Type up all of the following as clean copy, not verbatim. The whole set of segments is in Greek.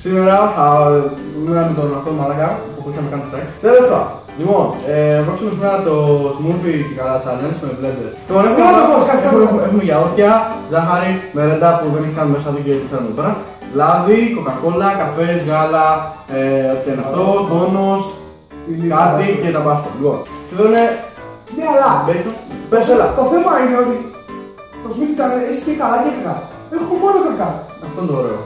Σήμερα θα είμαι με τον αυτό μαλάκα που είχαμε κάνει strike. Τέλος. Λοιπόν, πρόκειται σήμερα το smoothie και καλά challenge με blender. Λοιπόν, έχουμε γιαούρτια, ζάχαρη, μερέντα που δεν έχει καν μέσα, δεν ξέρω τι θέλουμε τώρα. Λάδι, κοκακόλα, καφές, γάλα, ό,τι είναι αυτό, τόνος, κάτι και τα μπάσκο. Λοιπόν, και εδώ είναι. Ναι, αλλά πες έλα. το θέμα είναι ότι το smoothie challenge έχει και καλά και κακά. Έχω μόνο κακά. Αυτό είναι το ωραίο.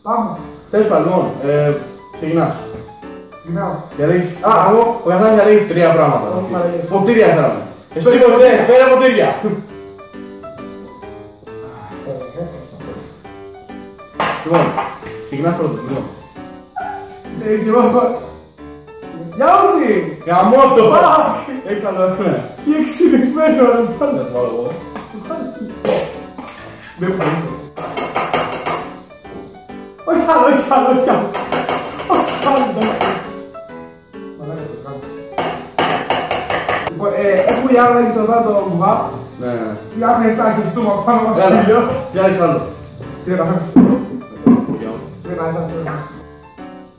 Πάμε. Τέλος πάντων, λοιπόν, ξεκινάς. Ξεκινάω. Εγώ ο καθένας διαλέγει τρία πράγματα. Ποτήρια θέλαμε. Εσύ ποτέ, φέρε ποτήρια. Λοιπόν, ξεκινάς πρώτος, λοιπόν. Γιαούρτι! Γαμώτο! Έχεις άλλο ένα. Τι εξελιξμένο ρε πάλι. Δεν το βάλω εγώ. Δεν μου αρέσει. Όχι άλλο, όχι άλλο, όχι άλλο. Όχι άλλο, εντάξει. Μαλάκα το κάνω. Λοιπόν, έχουμε η άλλα έχεις εδώ το βουβά. Ναι. Η άλλα έχεις τα αρχιστούμε από πάνω από το φίλιο. Για έχεις άλλο. Τι είναι καθένας του φίλου. Δεν είναι καθένας.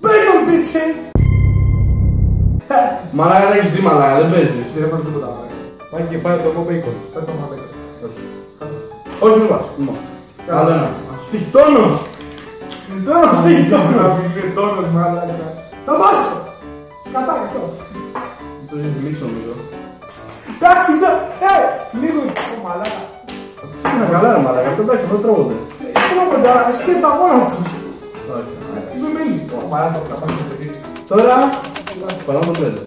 Bacon bitches! Μαλάκα δεν έχεις δει μαλάκα, δεν παίζεις. Δεν έχω τίποτα. Πάει και φάει το εγώ bacon. Φέρε το μόνο bacon. Όχι μην πας. Άλλο ένα. Στιχτόνος! Στιχτόνος! Τόνος μαλάκα. Τα μπάσκο! Σκατά και αυτό. Το έχει μιλήσει νομίζω. Εντάξει, λίγο το μαλάκα. Είναι καλά ρε μαλάκα, αυτό εντάξει, αυτό τρώγονται. Τρώγονται, αλλά σκέφτα μόνο τους. Όχι. Δεν μένει. Ω μαλάκα, το καπάκι στο παιδί. Τώρα, παράμε το blender.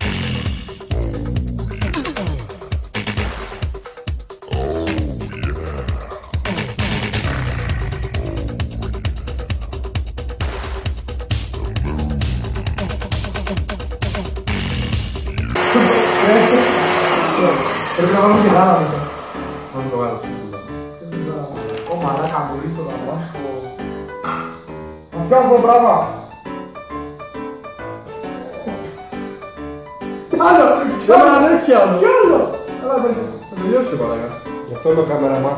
Πρέπει να βάλουμε και γάλα μέσα. Πάμε το γάλα. Ω μαλάκα, μπορείς το δαμάσκο. Να φτιάχνω το πράγμα. Κι άλλο, κι άλλο. Δεν έχει άλλο. Κι άλλο. Καλά, δεν Θα τελειώσει μαλάκα. Γι' αυτό είμαι ο καμεραμάν.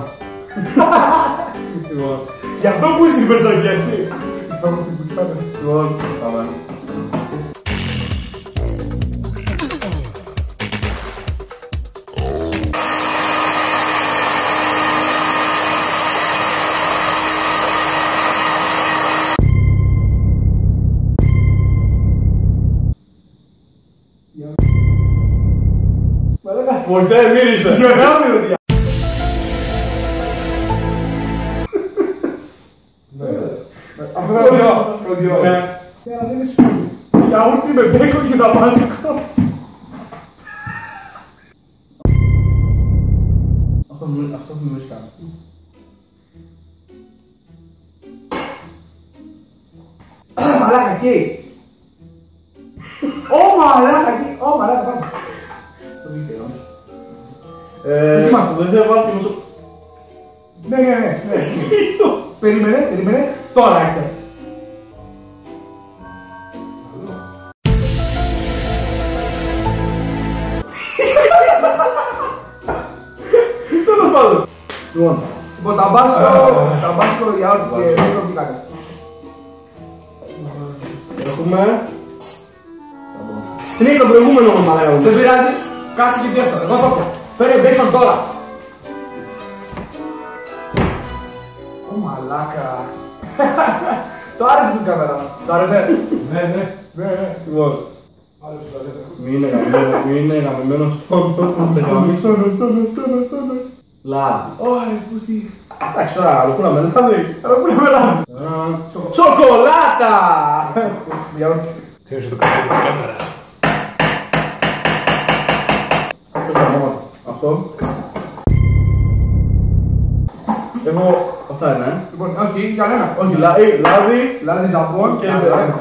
Λοιπόν, γι' αυτό που είσαι την περσάκι, έτσι. λοιπόν, πάμε. Ποτέ μύρισε. Γεωγράφη, αυτό είναι ροδιό. Ναι. Αλλά δεν είναι σπίτι. Γιαούρτι με μπέικον και δαμάσκο. Αυτό μου βρίσκει καν. Μαλάκα, και. Ω μαλάκα, και. Ω μαλάκα, πάμε. Στο δίκαιο. Είμαστε, δεν θέλω να βάλω και μισό. Ναι. Περίμενε. Τώρα έρχεται. Τέλος πάντων. Λοιπόν, Τα μπάσκο γιαούρτι και δεν το βγήκανε. έχουμε. Τι είναι το προηγούμενο μας μαλάκα. Δεν πειράζει, κάτσε και πιέσαι το. Εγώ το πια. Φέρε μπέικον τώρα. Ω μαλάκα. Το άρεσε την κάμερα. Το άρεσε. Ναι. Λοιπόν, μην είναι γαμημένος τόνος, θα σε γαμίσω. Τόνος. Λάδι. Ωι, πούς τι. Εντάξει τώρα, αρκούναμε λάδι. Αρκούναμε. Σοκολάτα! Ξέρεις το κάνω και της κάμερας. Αυτό. Εγώ, αυτά είναι. Λοιπόν, όχι, για μένα. Όχι, λάδι Λάδι ζαμπόν και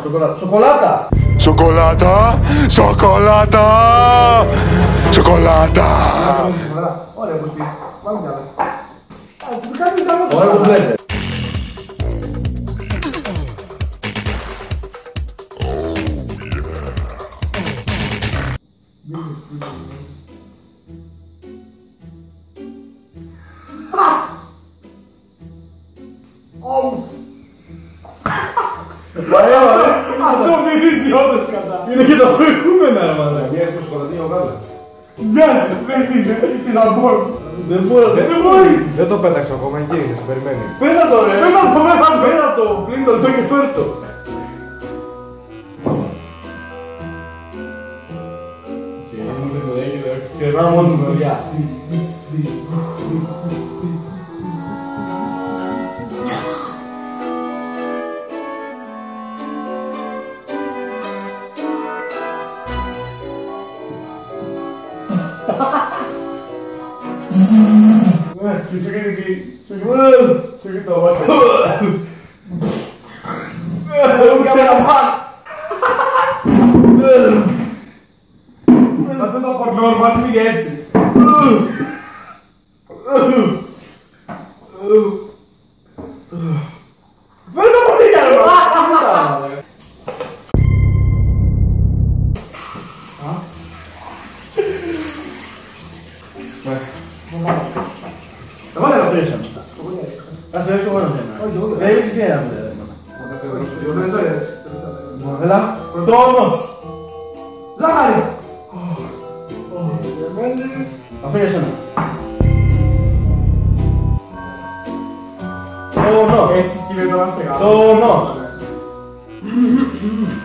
σοκολάτα. Σοκολάτα! Σοκολάτα, σοκολάτα, σοκολάτα. Ωραία, πως τι. Πάμε κι άλλα. Του κάνεις άλλο. Ωραία το blender. Αυτό μυρίζει όντως κατά. Είναι και τα προηγούμενα, ρε μαλάκα. Μοιάζει το σκοταδίνιο γάλα. Μοιάζει, δεν είναι. Ήθελα να μπορώ. Δεν μπορώ, δεν μπορεί. Δεν το πέταξα ακόμα, εκεί είναι, σε περιμένει. Πέρα το ρε, πέρα το, πλύνει το λεπτό και φέρ' το. Και μου δεν το έγινε, και να μόνο μου, γεια. Και σου γίνει τι. Σου γίνει το μάτι. Μου ξαναπάν. Αυτό το απορνόρμαν πήγε έτσι. Φέρε το ποτήρια ρε μαλάκα. Εγώ δεν το φύγεσαι. Ας το έξω εγώ να φύγω. Δεν έχεις εσύ ένα μου. Έλα, πρωτόμος. Ζάχαρη. Θα φύγεις ένα. Τόνος. Έτσι κινείται να σε γάμω. Τόνος.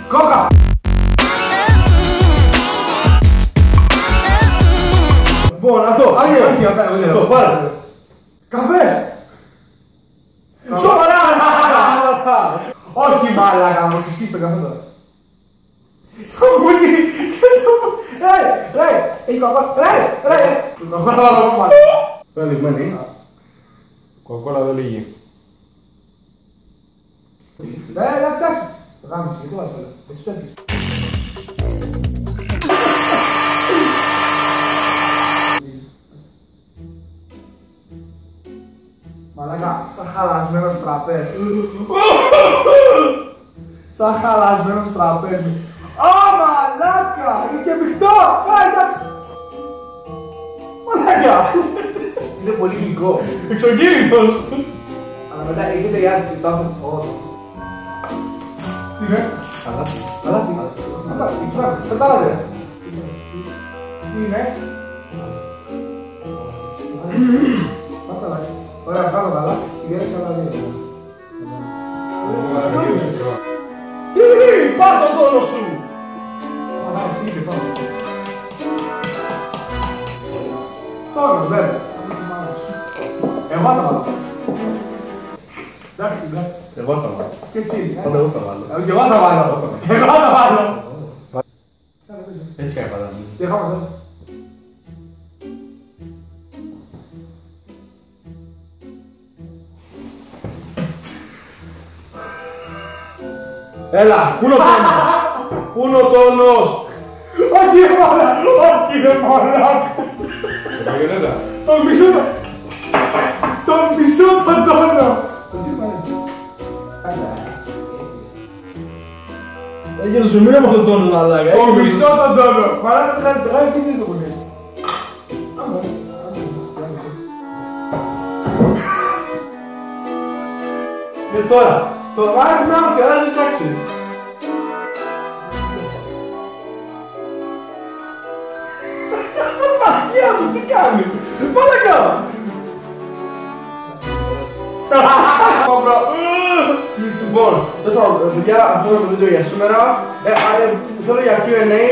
Κόκα. Λοιπόν, αυτό. Αυτό, πάρε. Καφές. Σοβαρά! Όχι μάλακα, μου ξεσκίσει το καφέ τώρα. Το βουνί! Ρε, έχει κοκό, ρε. Το κοκό θα βάλω μάλλον. Πέρα λιγμένη. Κοκόλα δεν λύγει. Δεν φτάσει. Το κάνεις, γιατί βάζεις όλα. Εσύ το έχεις. Μαλάκα, σαν χαλασμένος φραπές. Σαν χαλασμένος φραπές. Α, μαλάκα! Είναι και μειχτό! Α, εντάξει! Μαλάκα! Είναι πολύ γλυκό. Εξωγήινος! Αλλά μετά έχετε η άδεια του τάφου. Τι είναι? Αλάτι. Αλάτι. Κατάλαβε. Τι είναι? Ωραία, κάνω καλά. Πηγαίνω σε άλλα δύο. Πάρ' τον τόνο σου! Τόνος, βέβαια. Εγώ θα βάλω. Εντάξει, εντάξει. Εγώ θα βάλω. Και έτσι είναι. Πάντα εγώ θα βάλω. Και εγώ θα βάλω. Εγώ θα βάλω. Έτσι κάνει πάντα. Τι έχουμε εδώ. Έλα, πού είναι ο τόνος! Πού είναι ο τόνος! Όχι ρε μαλάκα, όχι ρε μαλάκα. Το μαγιονέζα. Τον μισό τον τόνο. Το τι πάνε. Έγινε σου μήνα με αυτόν τον τόνο, μαλάκα. Το μισό τον τόνο. Μαλάκα δεν θα τρέχει, τι είναι στο πολύ. Και τώρα, το βάζεις να μου ξεράζεις άξι. Μαχιά του, τι κάνει! Μαλάκα! Μαύρα! Λοιπόν, παιδιά, αυτό είναι το βίντεο για σήμερα. Θέλω για Q&A,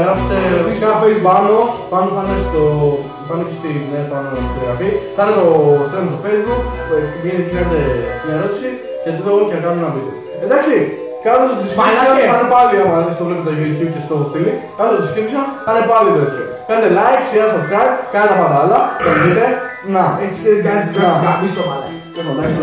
γράψτε φυσικά face πάνω θα είναι πάνω και στην περιγραφή. Θα είναι το στέλνω στο facebook, πηγαίνετε και κάνετε μια ερώτηση και το δω και να κάνω ένα βίντεο. Εντάξει, κάτω στο description θα είναι πάλι, άμα δεν το βλέπετε στο YouTube και στο στείλει, κάτω στο description θα είναι πάλι τέτοιο. Κάντε like, share, subscribe, κάντε τα πάντα άλλα, να. Έτσι και δεν κάνεις γαμίσω μαλάκα. Εντάξει,